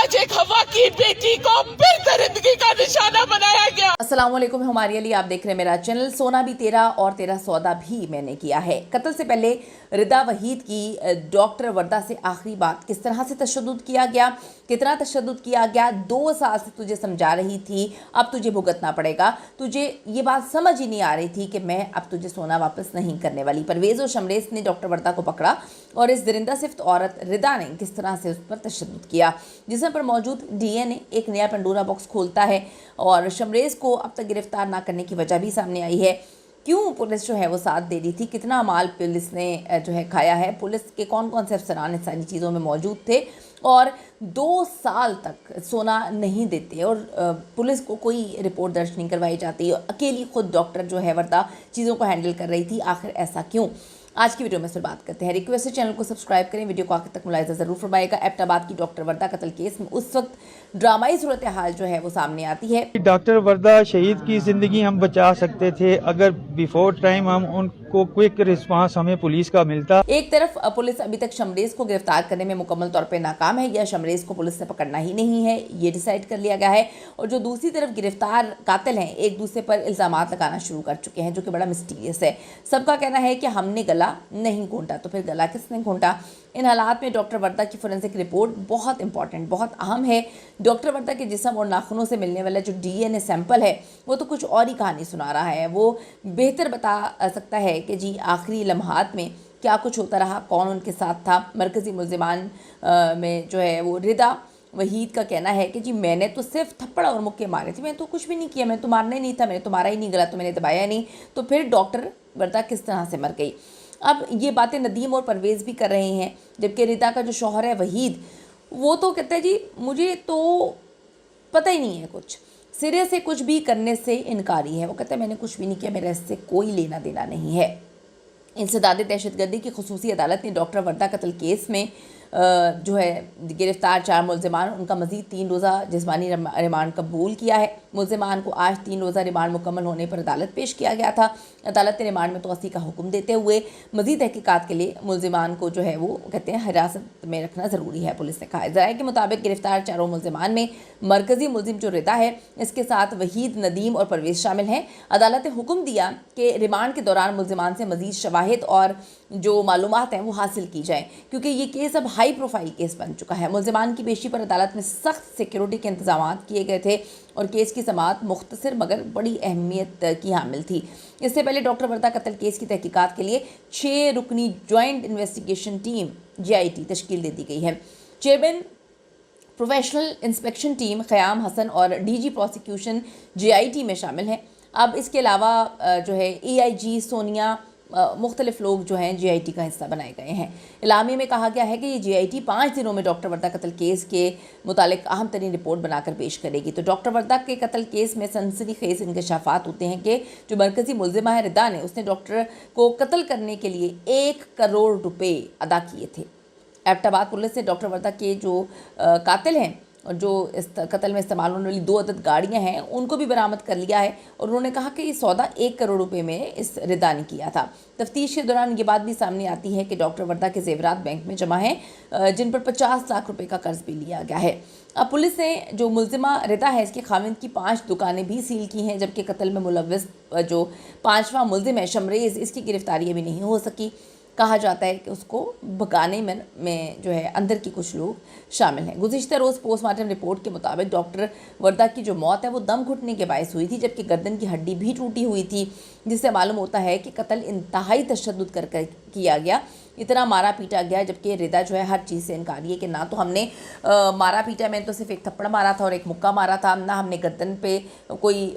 आज एक हवा की बेटी को फिर दरिंदगी का निशाना बनाया गया। अस्सलाम वालेकुम, हमारे लिए आप देख रहे हैं मेरा चैनल। सोना भी तेरा और तेरा सौदा भी मैंने किया है। कत्ल से पहले रिदा वहीद की डॉक्टर वर्दा से आखिरी बात, किस तरह से तशद्दुद किया गया, कितना तशद्दुद किया गया। 2 साल से तुझे समझा रही थी, अब तुझे भुगतना पड़ेगा। तुझे ये बात समझ ही नहीं आ रही थी कि मैं अब तुझे सोना वापस नहीं करने वाली। परवेज़ और शमरेज़ ने डॉक्टर वर्दा को पकड़ा और इस दरिंदा सिफ्त औरत रिदा ने किस तरह से उस पर तशद्दुद किया। जिस्म पर मौजूद DNA एक नया पंडोरा बॉक्स खोलता है और शमरेज़ को अब तक गिरफ्तार ना करने की वजह भी सामने आई है। क्यों पुलिस जो है वो साथ दे रही थी, कितना माल पुलिस ने जो है खाया है, पुलिस के कौन कौन से अफसरान इस सारी चीज़ों में मौजूद थे और 2 साल तक सोना नहीं देते और पुलिस को कोई रिपोर्ट दर्ज नहीं करवाई जाती। अकेली खुद डॉक्टर जो है वर्दा चीज़ों को हैंडल कर रही थी। आखिर ऐसा क्यों? आज की वीडियो में इस पर बात करते हैं। रिक्वेस्ट है चैनल को सब्सक्राइब करें, वीडियो को आखिर तक मुलाहिजा ज़रूर फरमाइएगा। एबटाबाद की डॉक्टर वर्दा कत्ल केस में उस वक्त ड्रामाई सूरत हाल जो है वो सामने आती है। डॉक्टर वर्दा शहीद की ज़िंदगी हम बचा सकते थे अगर बिफोर टाइम हम उनको क्विक रिस्पांस हमें पुलिस का मिलता। एक तरफ पुलिस अभी तक शमरेज़ को गिरफ्तार करने में मुकम्मल तौर पे नाकाम है या शमरेज़ को पुलिस ने पकड़ना ही नहीं है, ये डिसाइड कर लिया गया है। और जो दूसरी तरफ गिरफ्तार कातिल हैं एक दूसरे पर इल्ज़ामात लगाना शुरू कर चुके हैं, जो कि बड़ा मिस्टीरियस है। सबका कहना है कि हमने गला नहीं घोंटा, तो फिर गला किसने घोंटा? इन हालात में डॉक्टर वर्दा की फोरेंसिक रिपोर्ट बहुत इंपॉर्टेंट, बहुत अहम है। डॉक्टर वर्दा के जिस्म और नाखूनों से मिलने वाला जो DNA सैंपल है वो तो कुछ और ही कहानी सुना रहा है। वो बेहतर बता सकता है कि जी आखिरी लम्हात में क्या कुछ होता रहा, कौन उनके साथ था। मरकज़ी मुल्ज़िमान में जो है वो रिदा वहीद का कहना है कि जी मैंने तो सिर्फ थप्पड़ और मुक्के मारे थे, मैंने तो कुछ भी नहीं किया, मैंने तो मारना ही नहीं था, मैंने तो मारा ही नहीं, गला तो मैंने दबाया नहीं। तो फिर डॉक्टर वर्दा किस तरह से मर गई? अब ये बातें नदीम और परवेज़ भी कर रहे हैं, जबकि रिदा का जो शौहर है वहीद वो तो कहता है जी मुझे तो पता ही नहीं है, कुछ सिरे से कुछ भी करने से इनकारी है। वो कहता है मैंने कुछ भी नहीं किया, मेरा इससे कोई लेना देना नहीं है। इंसदाद दहशतगर्दी की खुसूसी अदालत ने डॉक्टर वर्दा कत्ल केस में जो है गिरफ्तार 4 मुल्ज़िमान उनका मज़ीद 3 रोज़ा जिस्मानी रिमांड कबूल किया है। मुल्ज़िमान को आज 3 रोज़ा रिमांड मुकम्मल होने पर अदालत पेश किया गया था। अदालत ने रिमांड में तोसी का हुक्म देते हुए मज़ीद तहकीकात के लिए मुल्ज़िमान को जो है वो कहते हैं हिरासत में रखना ज़रूरी है। पुलिस ने कहा है ज़राए के मुताबिक गिरफ्तार 4 मुल्ज़िमान में मरकज़ी मुल्ज़िम जो रिदा है, इसके साथ वहीद, नदीम और परवेज़ शामिल हैं। अदालत ने हुक्म दिया कि रिमांड के दौरान मुल्ज़िमान से मज़ीद शवाहिद और जो मालूमात हैं वो हासिल की जाएँ, क्योंकि ये केस अब हाई प्रोफाइल केस बन चुका है। मुल्ज़िमान की पेशी पर अदालत में सख्त सिक्योरिटी के इंतजाम किए गए थे और केस की समाअत मुख्तसर मगर बड़ी अहमियत की हामिल थी। इससे पहले डॉक्टर वर्दा कत्ल केस की तहकीकात के लिए 6 रुकनी जॉइंट इन्वेस्टिगेशन टीम JIT तश्कील दे दी गई है। चेयरमैन प्रोफेशनल इंस्पेक्शन टीम क़याम हसन और DG प्रोसिक्यूशन JIT में शामिल हैं। अब इसके अलावा जो है AIG सोनिया मुख्तलिफ लोग जो हैं JIT का हिस्सा बनाए गए हैं। इलामी में कहा गया है कि ये JIT 5 दिनों में डॉक्टर वर्दा कत्ल केस के मुतालिक अहम तरीन रिपोर्ट बनाकर पेश करेगी। तो डॉक्टर वर्दा के कत्ल केस में सनसनीखेज़ इंकशाफात होते हैं कि जो मरकज़ी मुल्ज़िमा है रिदा ने, उसने डॉक्टर को कत्ल करने के लिए 1 करोड़ रुपए अदा किए थे। एबटाबाद पुलिस ने डॉक्टर वर्दा के जो कातिल हैं और जो इस कत्ल में इस्तेमाल होने वाली 2 अदद गाड़ियाँ हैं उनको भी बरामद कर लिया है और उन्होंने कहा कि ये सौदा 1 करोड़ रुपए में इस रिदा ने किया था। तफ्तीश के दौरान ये बात भी सामने आती है कि डॉक्टर वर्दा के जेवरात बैंक में जमा हैं, जिन पर 50 लाख रुपए का कर्ज भी लिया गया है। अब पुलिस ने जो मुल्ज़िमा रिदा है इसके खाविंद की 5 दुकानें भी सील की हैं, जबकि कत्ल में मुलव्वस जो 5वां मुल्ज़िम है शमरेज़, इसकी गिरफ्तारी अभी नहीं हो सकी। कहा जाता है कि उसको भगाने में जो है अंदर की कुछ लोग शामिल हैं। गुज़िश्ता रोज़ पोस्टमार्टम रिपोर्ट के मुताबिक डॉक्टर वर्दा की जो मौत है वो दम घुटने के बायस हुई थी, जबकि गर्दन की हड्डी भी टूटी हुई थी, जिससे मालूम होता है कि कत्ल इंतहाई तशद्दुद कर किया गया। इतना मारा पीटा गया, जबकि रिदा जो है हर चीज़ से इनकारी है कि ना तो हमने मारा पीटा, मैंने तो सिर्फ एक थप्पड़ मारा था और एक मुक्का मारा था, ना हमने गर्दन पे कोई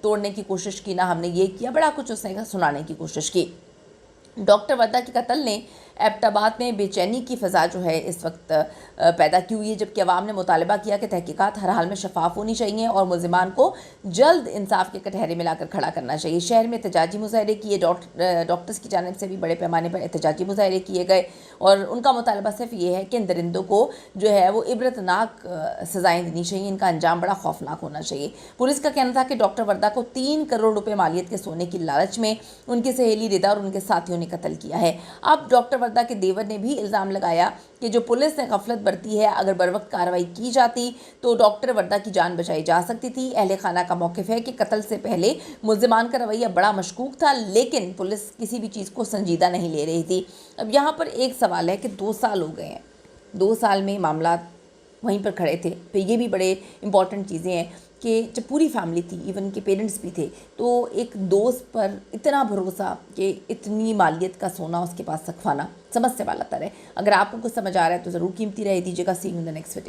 तोड़ने की कोशिश की, ना हमने ये किया। बड़ा कुछ उसने सुनाने की कोशिश की। डॉक्टर वर्दा के कत्ल ने एबटाबाद में बेचैनी की फ़ज़ा जो है इस वक्त पैदा की हुई है, जबकि अवाम ने मुतालबा किया कि तहकीकात हर हाल में शफाफ होनी चाहिए और मुल्ज़िमान को जल्द इंसाफ के कटहरे में लाकर खड़ा करना चाहिए। शहर में एहतजाजी मुजाहरे किए, डॉक्टर्स की जानिब से भी बड़े पैमाने पर एहतजाजी मुजाहरे किए गए और उनका मुतालबा सिर्फ ये है कि इन दरिंदों को जो है वो इबरतनाक सज़ाएँ देनी चाहिए, इनका अंजाम बड़ा खौफनाक होना चाहिए। पुलिस का कहना था कि डॉक्टर वर्दा को 3 करोड़ रुपये मालियत के सोने की लालच में उनकी सहेली रिदा और उनके साथियों ने कत्ल किया है। अब डॉक्टर वर्दा के देवर ने भी इल्ज़ाम लगाया कि जो पुलिस ने गफलत बरती है, अगर बर वक्त कार्रवाई की जाती तो डॉक्टर वर्दा की जान बचाई जा सकती थी। अहले खाना का मौक़िफ़ है कि कत्ल से पहले मुल्ज़िमान का रवैया बड़ा मशकूक था, लेकिन पुलिस किसी भी चीज़ को संजीदा नहीं ले रही थी। अब यहाँ पर एक सवाल है कि 2 साल हो गए हैं, 2 साल में मामला वहीं पर खड़े थे। तो ये भी बड़े इम्पॉर्टेंट चीज़ें हैं कि जब पूरी फैमिली थी, इवन के पेरेंट्स भी थे, तो एक दोस्त पर इतना भरोसा कि इतनी मालियत का सोना उसके पास रखवाना समझ से वाला तर है। अगर आपको कुछ समझ आ रहा है तो ज़रूर कीमती राय दीजिएगा। See you in the next video.